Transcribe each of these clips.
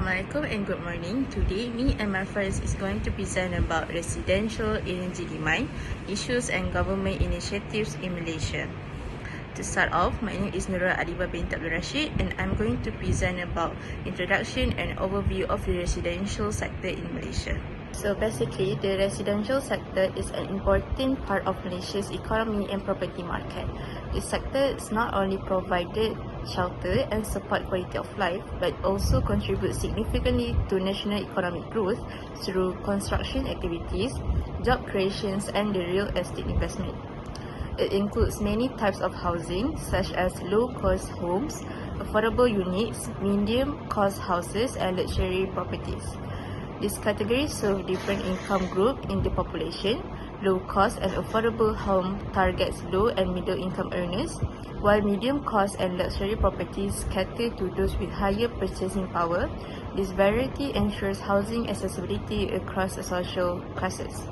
Assalamualaikum and good morning. Today, me and my friends is going to present about residential energy demand, issues and government initiatives in Malaysia. To start off, my name is Nurul Adiba bint Abdul Rashid and I'm going to present about introduction and overview of the residential sector in Malaysia. So basically, the residential sector is an important part of Malaysia's economy and property market. This sector is not only provided shelter and support quality of life, but also contributes significantly to national economic growth through construction activities, job creations and the real estate investment. It includes many types of housing such as low-cost homes, affordable units, medium-cost houses and luxury properties. These categories serve different income groups in the population. Low-cost and affordable home targets low and middle-income earners, while medium-cost and luxury properties cater to those with higher purchasing power. This variety ensures housing accessibility across social classes.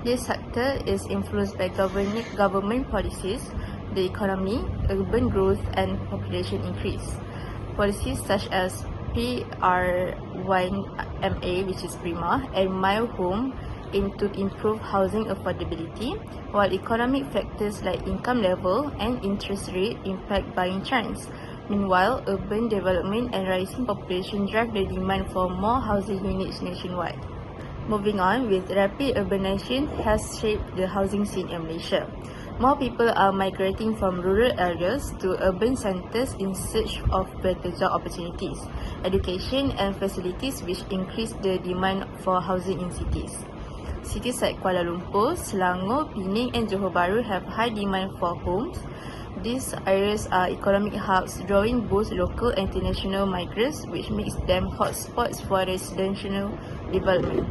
This sector is influenced by government policies, the economy, urban growth and population increase. Policies such as PRYMA, which is Prima, and My Home aim to improve housing affordability, while economic factors like income level and interest rate impact buying trends. Meanwhile, urban development and rising population drive the demand for more housing units nationwide. Moving on, with rapid urbanization has shaped the housing scene in Malaysia. More people are migrating from rural areas to urban centres in search of better job opportunities, education and facilities, which increase the demand for housing in cities. Cities like Kuala Lumpur, Selangor, Penang and Johor Bahru have high demand for homes. These areas are economic hubs drawing both local and international migrants, which makes them hotspots for residential development.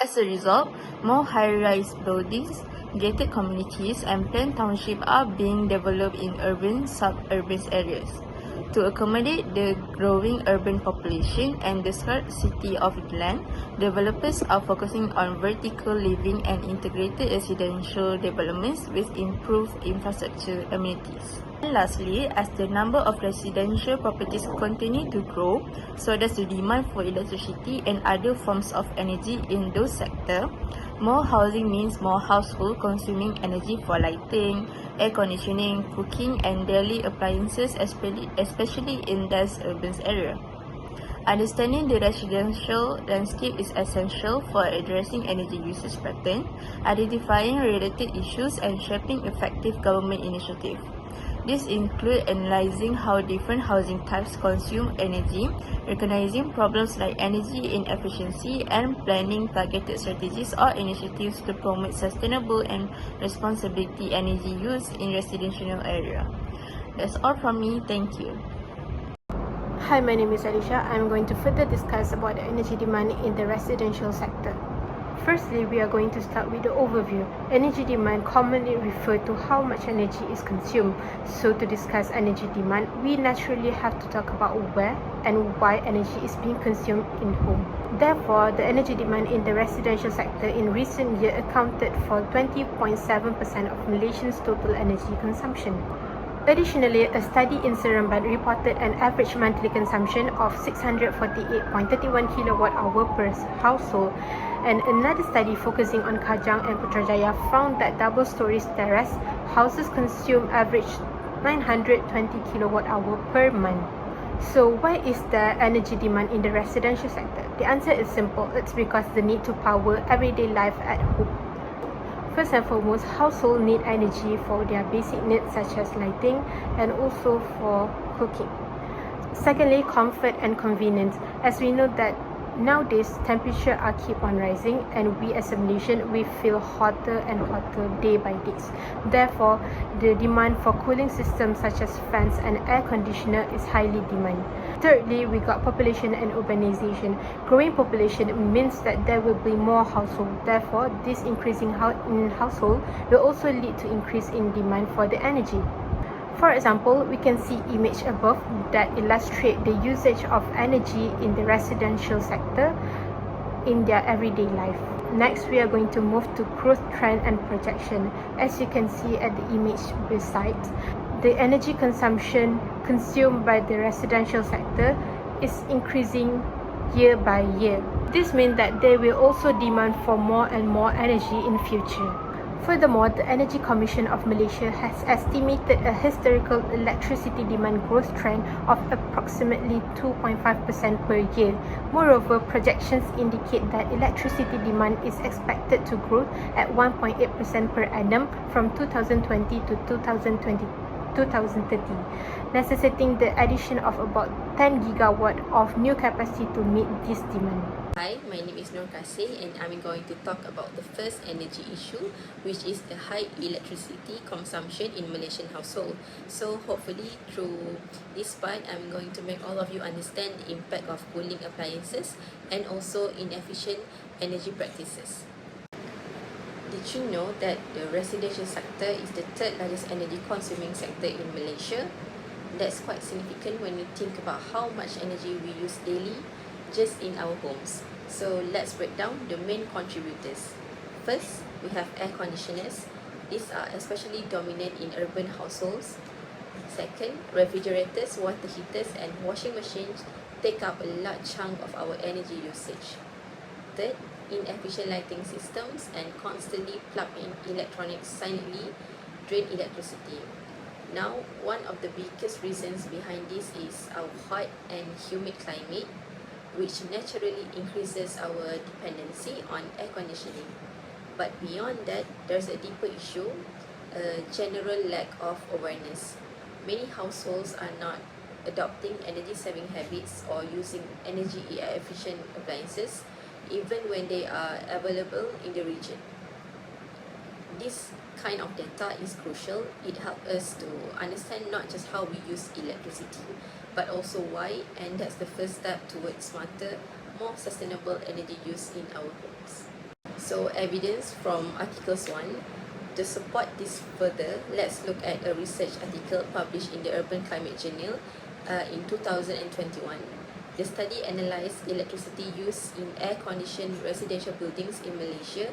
As a result, more high-rise buildings, gated communities and planned townships are being developed in urban, suburban areas. To accommodate the growing urban population and the scarcity of land, developers are focusing on vertical living and integrated residential developments with improved infrastructure amenities. And lastly, as the number of residential properties continue to grow, so does the demand for electricity and other forms of energy in those sectors. More housing means more households consuming energy for lighting, air conditioning, cooking and daily appliances, especially in dense urban areas. Understanding the residential landscape is essential for addressing energy usage patterns, identifying related issues and shaping effective government initiatives. This includes analyzing how different housing types consume energy, recognizing problems like energy inefficiency, and planning targeted strategies or initiatives to promote sustainable and responsibility energy use in residential area. That's all from me. Thank you. Hi, my name is Alicia. I'm going to further discuss about the energy demand in the residential sector. Firstly, we are going to start with the overview. Energy demand commonly refers to how much energy is consumed. So to discuss energy demand, we naturally have to talk about where and why energy is being consumed in home. Therefore, the energy demand in the residential sector in recent years accounted for 20.7% of Malaysians' total energy consumption. Additionally, a study in Seremban reported an average monthly consumption of 648.31 kWh per household, and another study focusing on Kajang and Putrajaya found that double-story terrace houses consume average 920 kWh per month. So why is there energy demand in the residential sector? The answer is simple. It's because the need to power everyday life at home. First and foremost, households need energy for their basic needs such as lighting and also for cooking. Secondly, comfort and convenience. As we know that nowadays temperatures are keep on rising and we as a Malaysian, we feel hotter and hotter day by day. Therefore, the demand for cooling systems such as fans and air conditioner is highly demanded. Thirdly, we got population and urbanization. Growing population means that there will be more households. Therefore, this increasing in household will also lead to increase in demand for the energy. For example, we can see image above that illustrate the usage of energy in the residential sector in their everyday life. Next, we are going to move to growth trend and projection. As you can see at the image beside, the energy consumption consumed by the residential sector is increasing year by year. This means that they will also demand for more and more energy in future. Furthermore, the Energy Commission of Malaysia has estimated a historical electricity demand growth trend of approximately 2.5% per year. Moreover, projections indicate that electricity demand is expected to grow at 1.8% per annum from 2020 to 2030, necessitating the addition of about 10 gigawatt of new capacity to meet this demand. Hi, my name is Nur Kasih and I'm going to talk about the first energy issue, which is the high electricity consumption in Malaysian household. So hopefully through this part, I'm going to make all of you understand the impact of cooling appliances and also inefficient energy practices. Did you know that the residential sector is the third largest energy consuming sector in Malaysia? That's quite significant when you think about how much energy we use daily just in our homes. So let's break down the main contributors. First, we have air conditioners. These are especially dominant in urban households. Second, refrigerators, water heaters and washing machines take up a large chunk of our energy usage. Third, inefficient lighting systems and constantly plugged-in electronics silently drain electricity. Now, one of the biggest reasons behind this is our hot and humid climate, which naturally increases our dependency on air conditioning. But beyond that, there's a deeper issue, a general lack of awareness. Many households are not adopting energy-saving habits or using energy-efficient appliances, even when they are available in the region. This kind of data is crucial. It helps us to understand not just how we use electricity, but also why, and that's the first step towards smarter, more sustainable energy use in our homes. So evidence from Articles 1. To support this further, let's look at a research article published in the Urban Climate Journal in 2021. The study analysed electricity use in air-conditioned residential buildings in Malaysia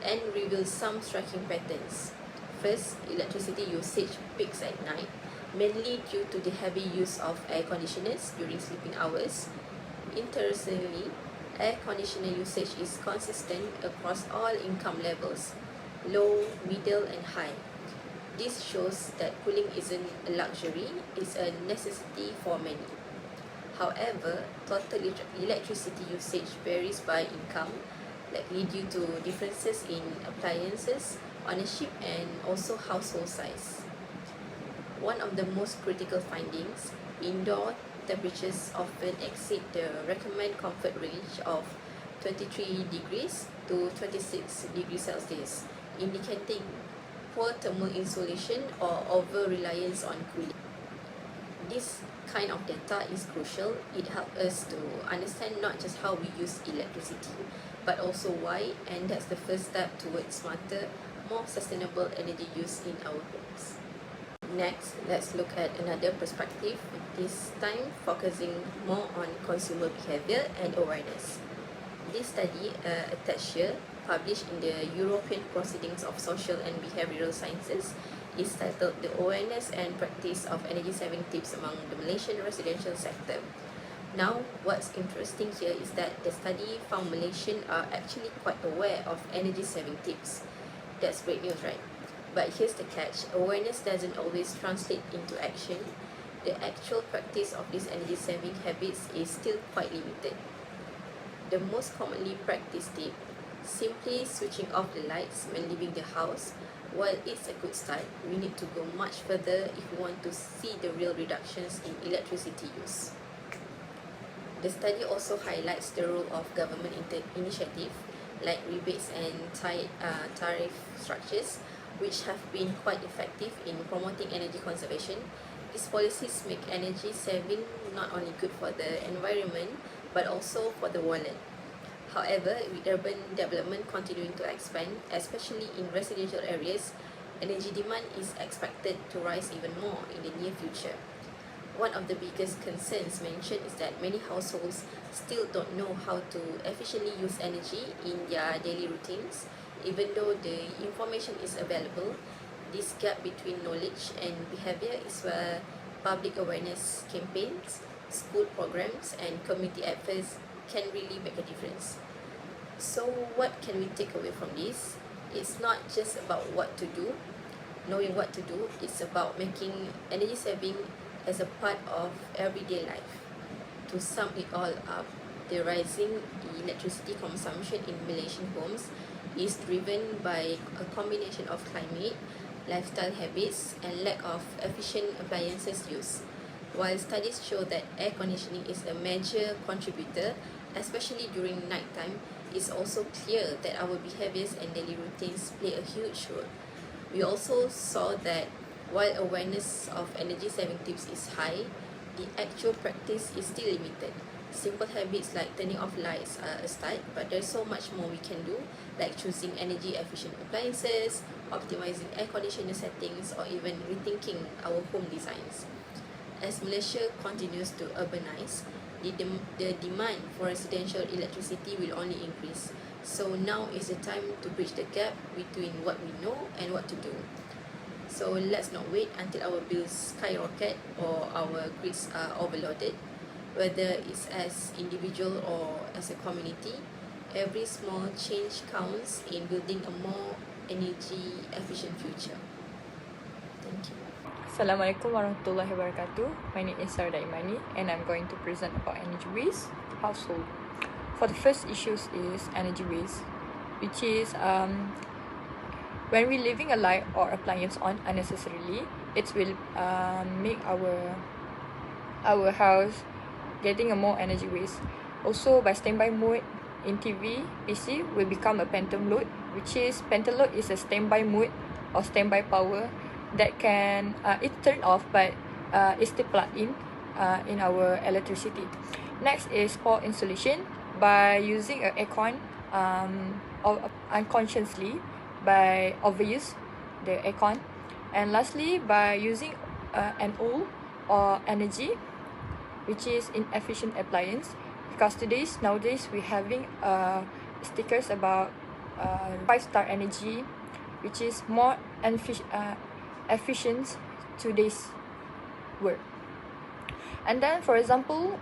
and revealed some striking patterns. First, electricity usage peaks at night, mainly due to the heavy use of air conditioners during sleeping hours. Interestingly, air conditioner usage is consistent across all income levels, low, middle and high. This shows that cooling isn't a luxury, it's a necessity for many. However, total electricity usage varies by income, likely due to differences in appliances, ownership and also household size. One of the most critical findings, indoor temperatures often exceed the recommended comfort range of 23 degrees to 26 degrees Celsius, indicating poor thermal insulation or over-reliance on cooling. This kind of data is crucial. It helps us to understand not just how we use electricity, but also why, and that's the first step towards smarter, more sustainable energy use in our homes. Next, let's look at another perspective, this time focusing more on consumer behavior and awareness. This study, attached here, published in the European Proceedings of Social and Behavioral Sciences, is titled The Awareness and Practice of Energy-Saving Tips Among the Malaysian Residential Sector. Now, what's interesting here is that the study found Malaysians are actually quite aware of energy-saving tips. That's great news, right? But here's the catch, awareness doesn't always translate into action. The actual practice of these energy-saving habits is still quite limited. The most commonly practiced tip, simply switching off the lights when leaving the house. While it's a good start, we need to go much further if we want to see the real reductions in electricity use. The study also highlights the role of government initiatives like rebates and tariff structures, which have been quite effective in promoting energy conservation. These policies make energy saving not only good for the environment, but also for the wallet. However, with urban development continuing to expand, especially in residential areas, energy demand is expected to rise even more in the near future. One of the biggest concerns mentioned is that many households still don't know how to efficiently use energy in their daily routines. Even though the information is available, this gap between knowledge and behavior is where public awareness campaigns, school programs and community efforts can really make a difference. So what can we take away from this? It's not just about what to do, knowing what to do, it's about making energy saving as a part of everyday life. To sum it all up, the rising electricity consumption in Malaysian homes is driven by a combination of climate, lifestyle habits, and lack of efficient appliances use. While studies show that air conditioning is a major contributor, especially during nighttime, it's also clear that our behaviors and daily routines play a huge role. We also saw that while awareness of energy saving tips is high, the actual practice is still limited. Simple habits like turning off lights are a start, but there's so much more we can do, like choosing energy efficient appliances, optimizing air conditioner settings, or even rethinking our home designs. As Malaysia continues to urbanize, the demand for residential electricity will only increase. So now is the time to bridge the gap between what we know and what to do. So let's not wait until our bills skyrocket or our grids are overloaded. Whether it's as individual or as a community, every small change counts in building a more energy efficient future. Thank you. Assalamualaikum warahmatullahi wabarakatuh. My name is Sarda Imani and I'm going to present about energy waste household. For the first issues is energy waste, which is when we leaving a light or appliance on unnecessarily, it will make our house getting a more energy waste. Also, by standby mode in TV, PC will become a phantom load, which is phantom load is a standby mode or standby power that can it's turned off but it's still plugged in our electricity. Next is poor insulation by using an aircon or unconsciously by overuse the aircon. And lastly, by using an oil or energy which is inefficient appliance, because nowadays we having stickers about 5-star energy, which is more efficient today's work. And then, for example,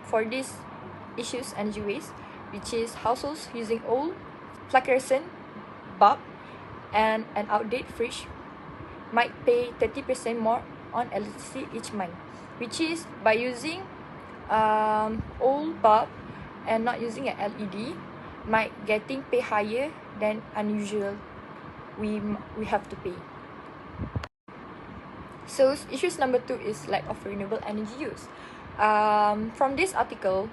for these issues energy waste, which is households using old fluorescent bulb and an outdated fridge might pay 30% more on electricity each month, which is by using old bulb and not using an LED might getting pay higher than unusual we have to pay. So issues number 2 is lack of renewable energy use. From this article,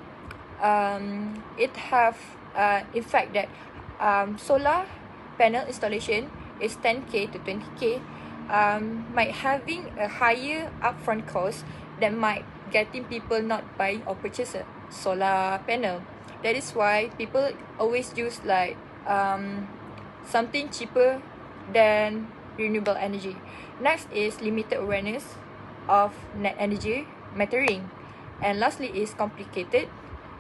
it have in fact that solar panel installation is 10k to 20k, might having a higher upfront cost that might getting people not buying or purchase a solar panel. That is why people always use like something cheaper than renewable energy. Next is limited awareness of net energy metering. And lastly is complicated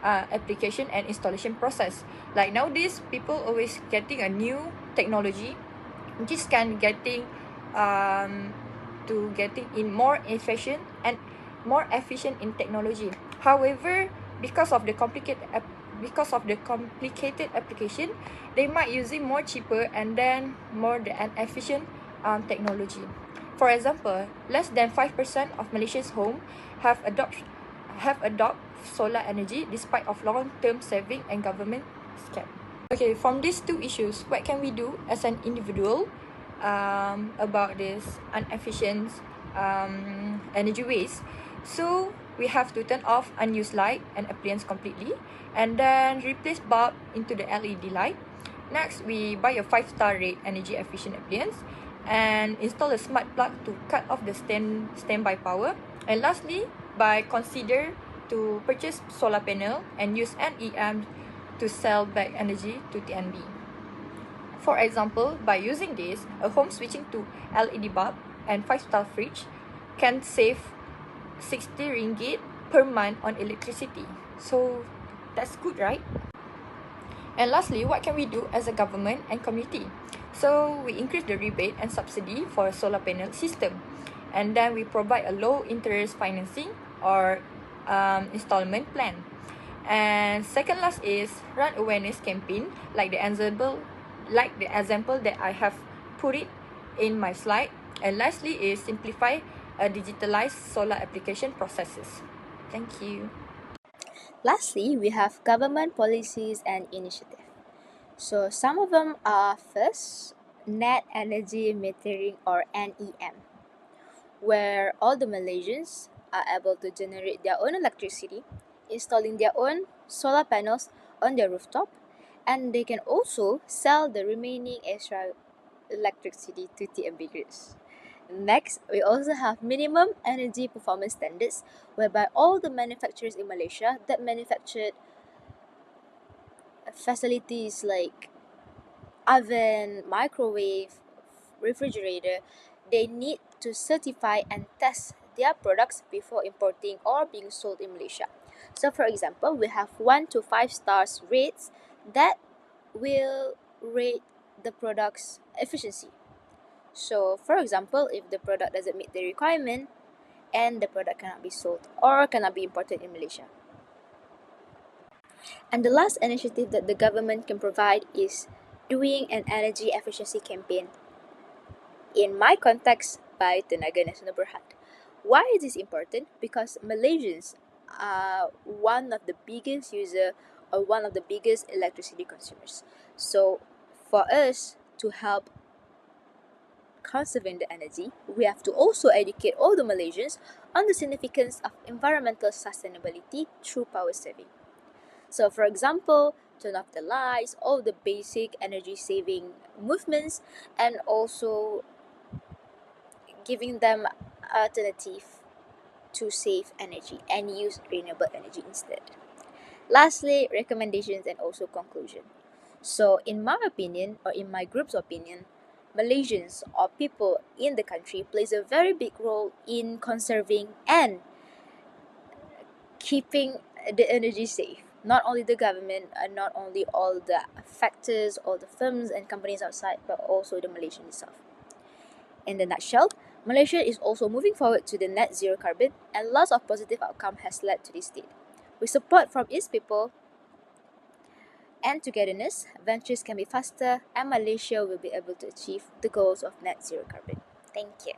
application and installation process. Like nowadays, people always getting a new technology, which is can getting to getting in more efficient in technology. However, because of the complicated application, they might using more cheaper and then more the inefficient technology. For example, less than 5% of Malaysia's home have adopt solar energy despite of long-term saving and government scam. Okay, from these two issues, what can we do as an individual about this inefficient energy waste? So we have to turn off unused light and appliance completely, and then replace bulb into the LED light. Next, we buy a 5-star rate energy efficient appliance and install a smart plug to cut off the standby power. And lastly, by consider to purchase solar panel and use NEM to sell back energy to TNB. For example, by using this, a home switching to LED bulb and 5-star fridge can save 60 ringgit per month on electricity. So that's good, right? And lastly, what can we do as a government and community? So we increase the rebate and subsidy for a solar panel system, and then we provide a low interest financing or installment plan. And second last is run awareness campaign, like the example that I have put it in my slide. And lastly is simplify digitalized solar application processes. Thank you. Lastly, we have government policies and initiatives. So some of them are first, net energy metering or NEM, where all the Malaysians are able to generate their own electricity, installing their own solar panels on their rooftop, and they can also sell the remaining extra electricity to TMB grids. Next, we also have minimum energy performance standards, whereby all the manufacturers in Malaysia that manufactured facilities like oven, microwave, refrigerator, they need to certify and test their products before importing or being sold in Malaysia. So for example, we have 1 to 5 stars rates that will rate the product's efficiency. So for example, if the product doesn't meet the requirement and the product cannot be sold or cannot be imported in Malaysia. And the last initiative that the government can provide is doing an energy efficiency campaign. In my context, by Tenaga Nasional Berhad. Why is this important? Because Malaysians are one of the biggest user or one of the biggest electricity consumers. So for us to help conserving the energy, we have to also educate all the Malaysians on the significance of environmental sustainability through power saving. So, for example, turn off the lights, all the basic energy saving movements, and also giving them alternative to save energy and use renewable energy instead. Lastly, recommendations and also conclusion. So, in my opinion, or in my group's opinion, Malaysians or people in the country plays a very big role in conserving and keeping the energy safe. Not only the government, and not only all the factors, all the firms and companies outside, but also the Malaysian itself. In the nutshell, Malaysia is also moving forward to the net zero carbon, and lots of positive outcome has led to this state. With support from its people and togetherness, ventures can be faster, and Malaysia will be able to achieve the goals of net zero carbon. Thank you.